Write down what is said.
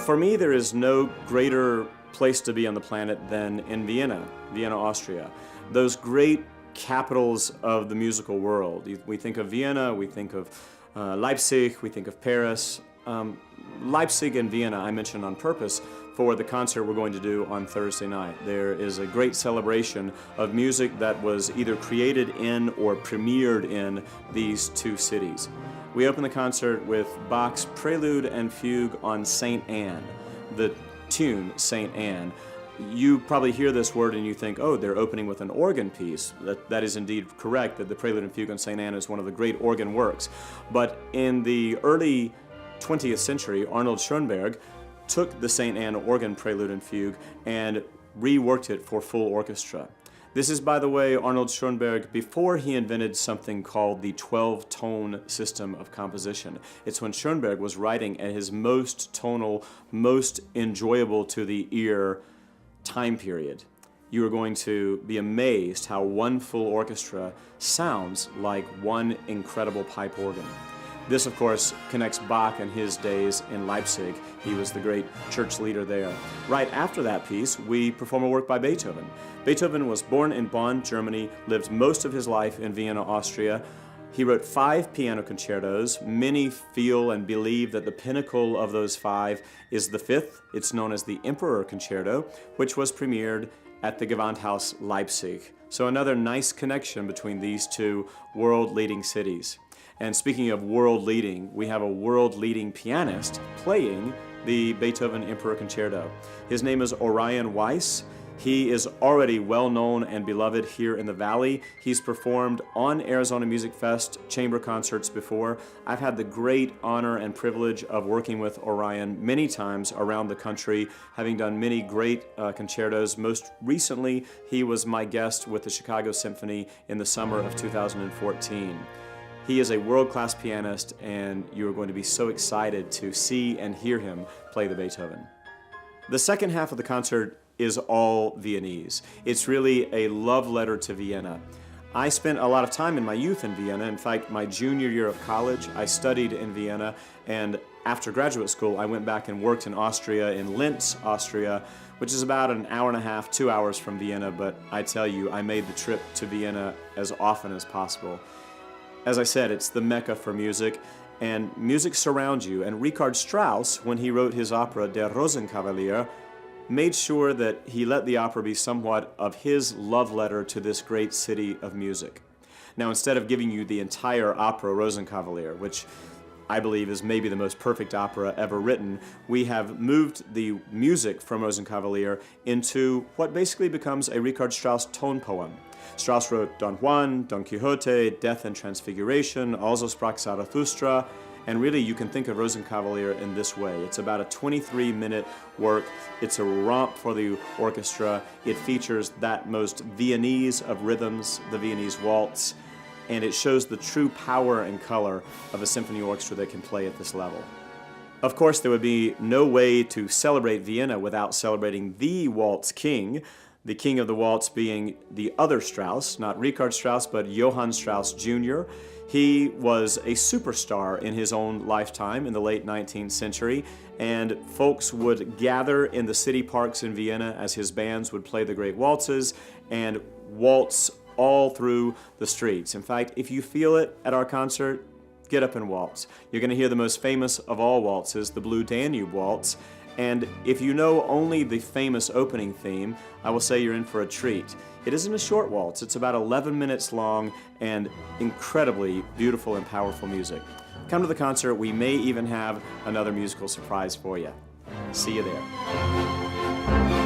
For me, there is no greater place to be on the planet than in Vienna, Austria. Those great capitals of the musical world. We think of Vienna, we think of Leipzig, we think of Paris. Leipzig and Vienna I mentioned on purpose for the concert we're going to do on Thursday night. There is a great celebration of music that was either created in or premiered in these two cities. We open the concert with Bach's Prelude and Fugue on Saint Anne, the tune Saint Anne. You probably hear this word and you think, oh, they're opening with an organ piece. That is indeed correct, that the Prelude and Fugue on Saint Anne is one of the great organ works. But in the early 20th century, Arnold Schoenberg took the Saint Anne organ Prelude and Fugue and reworked it for full orchestra. This is, by the way, Arnold Schoenberg before he invented something called the 12-tone system of composition. It's when Schoenberg was writing at his most tonal, most enjoyable to the ear time period. You are going to be amazed how one full orchestra sounds like one incredible pipe organ. This, of course, connects Bach and his days in Leipzig. He was the great church leader there. Right after that piece, we perform a work by Beethoven. Beethoven was born in Bonn, Germany, lived most of his life in Vienna, Austria. He wrote 5 piano concertos. Many feel and believe that the pinnacle of those 5 is the 5th. It's known as the Emperor Concerto, which was premiered at the Gewandhaus Leipzig. So another nice connection between these two world-leading cities. And speaking of world-leading, we have a world-leading pianist playing the Beethoven Emperor Concerto. His name is Orion Weiss. He is already well known and beloved here in the Valley. He's performed on Arizona Music Fest chamber concerts before. I've had the great honor and privilege of working with Orion many times around the country, having done many great concertos. Most recently, he was my guest with the Chicago Symphony in the summer of 2014. He is a world-class pianist, and you are going to be so excited to see and hear him play the Beethoven. The second half of the concert is all Viennese. It's really a love letter to Vienna. I spent a lot of time in my youth in Vienna. In fact, my junior year of college, I studied in Vienna, and after graduate school, I went back and worked in Austria, in Linz, Austria, which is about an hour and a half, 2 hours from Vienna, but I tell you, I made the trip to Vienna as often as possible. As I said, it's the Mecca for music, and music surrounds you, and Richard Strauss, when he wrote his opera Der Rosenkavalier, made sure that he let the opera be somewhat of his love letter to this great city of music. Now, instead of giving you the entire opera Rosenkavalier, which I believe is maybe the most perfect opera ever written, we have moved the music from Rosenkavalier into what basically becomes a Richard Strauss tone poem. Strauss wrote Don Juan, Don Quixote, Death and Transfiguration, Also sprach Zarathustra, and really you can think of Rosenkavalier in this way. It's about a 23-minute work. It's a romp for the orchestra. It features that most Viennese of rhythms, the Viennese waltz, and it shows the true power and color of a symphony orchestra that can play at this level. Of course, there would be no way to celebrate Vienna without celebrating the waltz king, the king of the waltz being the other Strauss, not Richard Strauss, but Johann Strauss Jr. He was a superstar in his own lifetime in the late 19th century, and folks would gather in the city parks in Vienna as his bands would play the great waltzes and waltz all through the streets. In fact, if you feel it at our concert, get up and waltz. You're going to hear the most famous of all waltzes, the Blue Danube Waltz. And if you know only the famous opening theme, I will say you're in for a treat. It isn't a short waltz. It's about 11 minutes long and incredibly beautiful and powerful music. Come to the concert. We may even have another musical surprise for you. See you there.